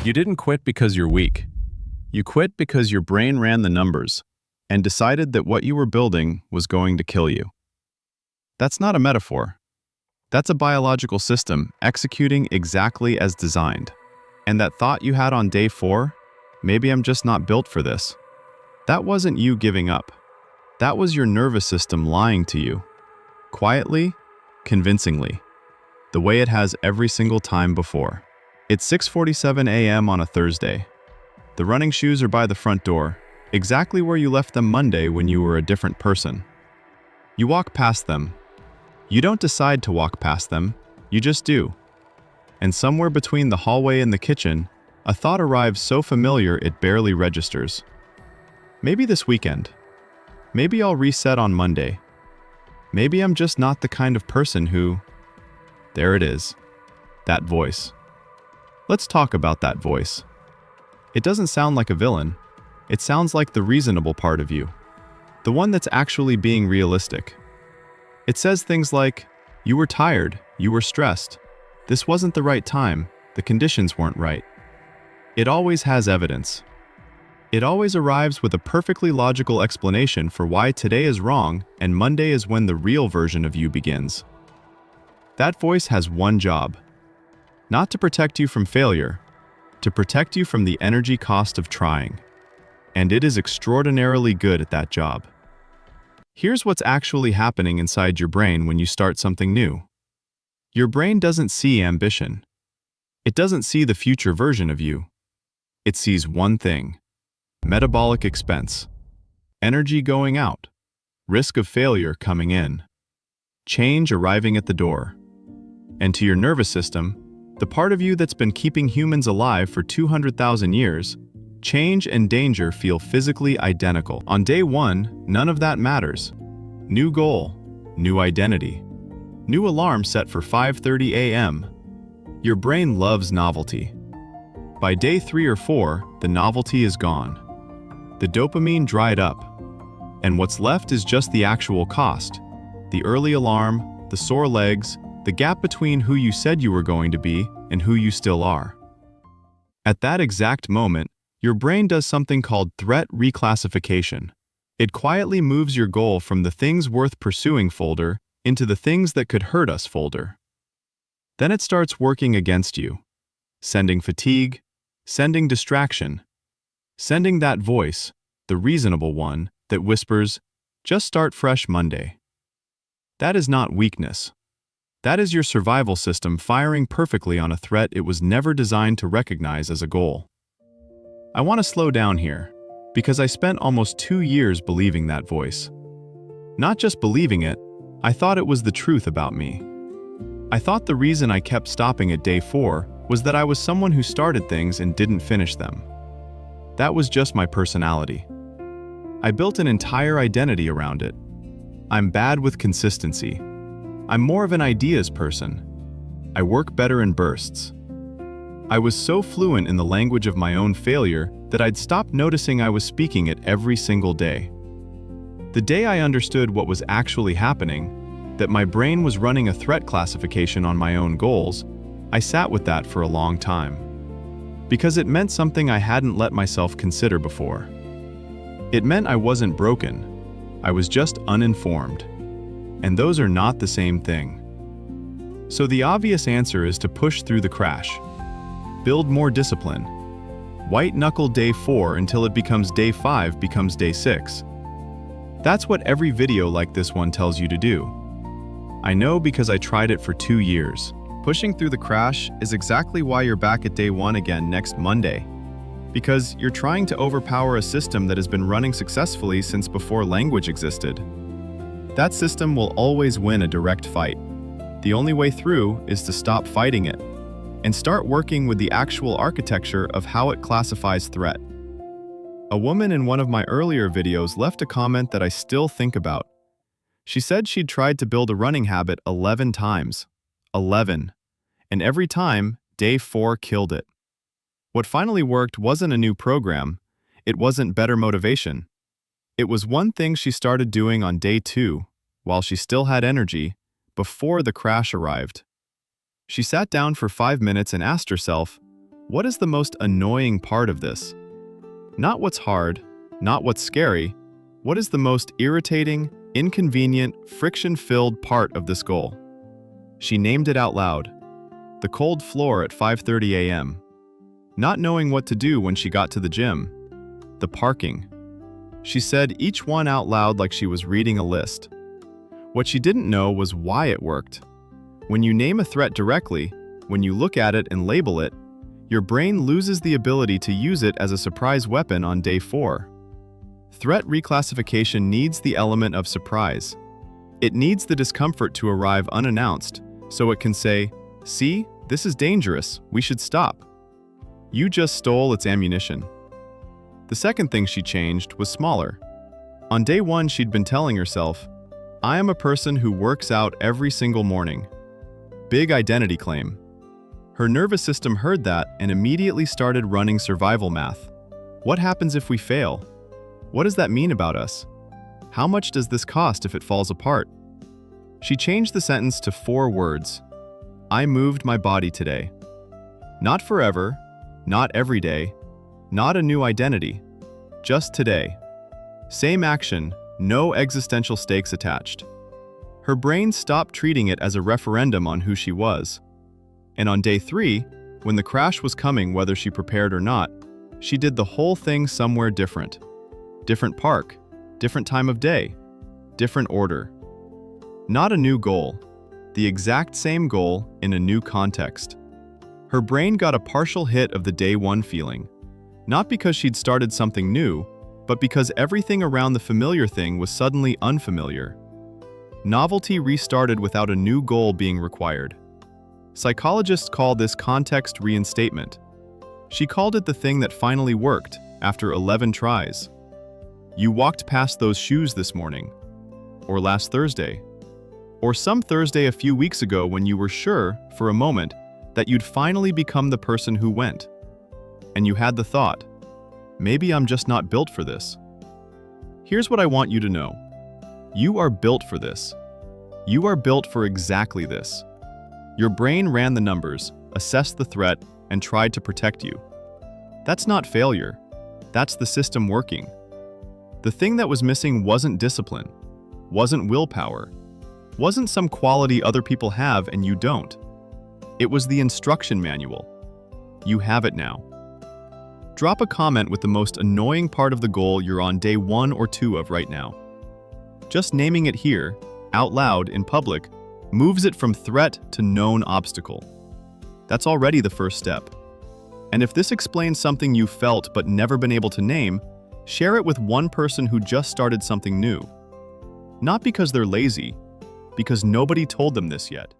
You didn't quit because you're weak. You quit because your brain ran the numbers and decided that what you were building was going to kill you. That's not a metaphor. That's a biological system executing exactly as designed. And that thought you had on day 4, maybe I'm just not built for this, that wasn't you giving up. That was your nervous system lying to you. Quietly, convincingly, the way it has every single time before. It's 6:47 a.m. on a Thursday. The running shoes are by the front door, exactly where you left them Monday when you were a different person. You walk past them. You don't decide to walk past them, you just do. And somewhere between the hallway and the kitchen, a thought arrives so familiar it barely registers. Maybe this weekend. Maybe I'll reset on Monday. Maybe I'm just not the kind of person who... There it is. That voice. Let's talk about that voice. It doesn't sound like a villain. It sounds like the reasonable part of you. The one that's actually being realistic. It says things like, you were tired, you were stressed. This wasn't the right time, the conditions weren't right. It always has evidence. It always arrives with a perfectly logical explanation for why today is wrong and Monday is when the real version of you begins. That voice has one job. Not to protect you from failure, to protect you from the energy cost of trying. And it is extraordinarily good at that job. Here's what's actually happening inside your brain when you start something new. Your brain doesn't see ambition. It doesn't see the future version of you. It sees one thing: metabolic expense, energy going out, risk of failure coming in, change arriving at the door. And to your nervous system, the part of you that's been keeping humans alive for 200,000 years, change and danger feel physically identical. On day 1, none of that matters. New goal, new identity, new alarm set for 5:30 a.m. Your brain loves novelty. By day 3 or 4, the novelty is gone. The dopamine dried up. And what's left is just the actual cost. The early alarm, the sore legs, the gap between who you said you were going to be and who you still are. At that exact moment, your brain does something called threat reclassification. It quietly moves your goal from the things worth pursuing folder into the things that could hurt us folder. Then it starts working against you, sending fatigue, sending distraction, sending that voice, the reasonable one, that whispers, just start fresh Monday. That is not weakness. That is your survival system firing perfectly on a threat it was never designed to recognize as a goal. I want to slow down here, because I spent almost 2 years believing that voice. Not just believing it, I thought it was the truth about me. I thought the reason I kept stopping at day 4 was that I was someone who started things and didn't finish them. That was just my personality. I built an entire identity around it. I'm bad with consistency. I'm more of an ideas person. I work better in bursts. I was so fluent in the language of my own failure that I'd stopped noticing I was speaking it every single day. The day I understood what was actually happening, that my brain was running a threat classification on my own goals, I sat with that for a long time. Because it meant something I hadn't let myself consider before. It meant I wasn't broken. I was just uninformed. And those are not the same thing. So the obvious answer is to push through the crash. Build more discipline. White-knuckle day 4 until it becomes day 5 becomes day 6. That's what every video like this one tells you to do. I know because I tried it for 2 years. Pushing through the crash is exactly why you're back at day 1 again next Monday. Because you're trying to overpower a system that has been running successfully since before language existed. That system will always win a direct fight. The only way through is to stop fighting it and start working with the actual architecture of how it classifies threat. A woman in one of my earlier videos left a comment that I still think about. She said she'd tried to build a running habit 11 times. 11. And every time, day 4 killed it. What finally worked wasn't a new program. It wasn't better motivation. It was one thing she started doing on day 2, while she still had energy, before the crash arrived. She sat down for 5 minutes and asked herself, What is the most annoying part of this? Not what's hard, not what's scary. What is the most irritating, inconvenient, friction-filled part of this goal? She named it out loud. The cold floor at 5:30 a.m. Not knowing what to do when she got to the gym. The parking. She said each one out loud like she was reading a list. What she didn't know was why it worked. When you name a threat directly, when you look at it and label it, your brain loses the ability to use it as a surprise weapon on day 4. Threat reclassification needs the element of surprise. It needs the discomfort to arrive unannounced, so it can say, "See, this is dangerous, we should stop." You just stole its ammunition. The second thing she changed was smaller. On day 1, she'd been telling herself, "I am a person who works out every single morning." Big identity claim. Her nervous system heard that and immediately started running survival math. What happens if we fail? What does that mean about us? How much does this cost if it falls apart? She changed the sentence to 4 words. I moved my body today. Not forever, not every day, not a new identity, just today. Same action, no existential stakes attached. Her brain stopped treating it as a referendum on who she was. And on day 3, when the crash was coming whether she prepared or not, she did the whole thing somewhere different. Different park, different time of day, different order. Not a new goal, the exact same goal in a new context. Her brain got a partial hit of the day 1 feeling, not because she'd started something new, but because everything around the familiar thing was suddenly unfamiliar. Novelty restarted without a new goal being required. Psychologists call this context reinstatement. She called it the thing that finally worked after 11 tries. You walked past those shoes this morning, or last Thursday, or some Thursday a few weeks ago when you were sure, for a moment, that you'd finally become the person who went. And you had the thought, maybe I'm just not built for this. Here's what I want you to know. You are built for this. You are built for exactly this. Your brain ran the numbers, assessed the threat, and tried to protect you. That's not failure. That's the system working. The thing that was missing wasn't discipline, wasn't willpower, wasn't some quality other people have and you don't. It was the instruction manual. You have it now. Drop a comment with the most annoying part of the goal you're on day 1 or 2 of right now. Just naming it here, out loud, in public, moves it from threat to known obstacle. That's already the first step. And if this explains something you felt but never been able to name, share it with one person who just started something new. Not because they're lazy, because nobody told them this yet.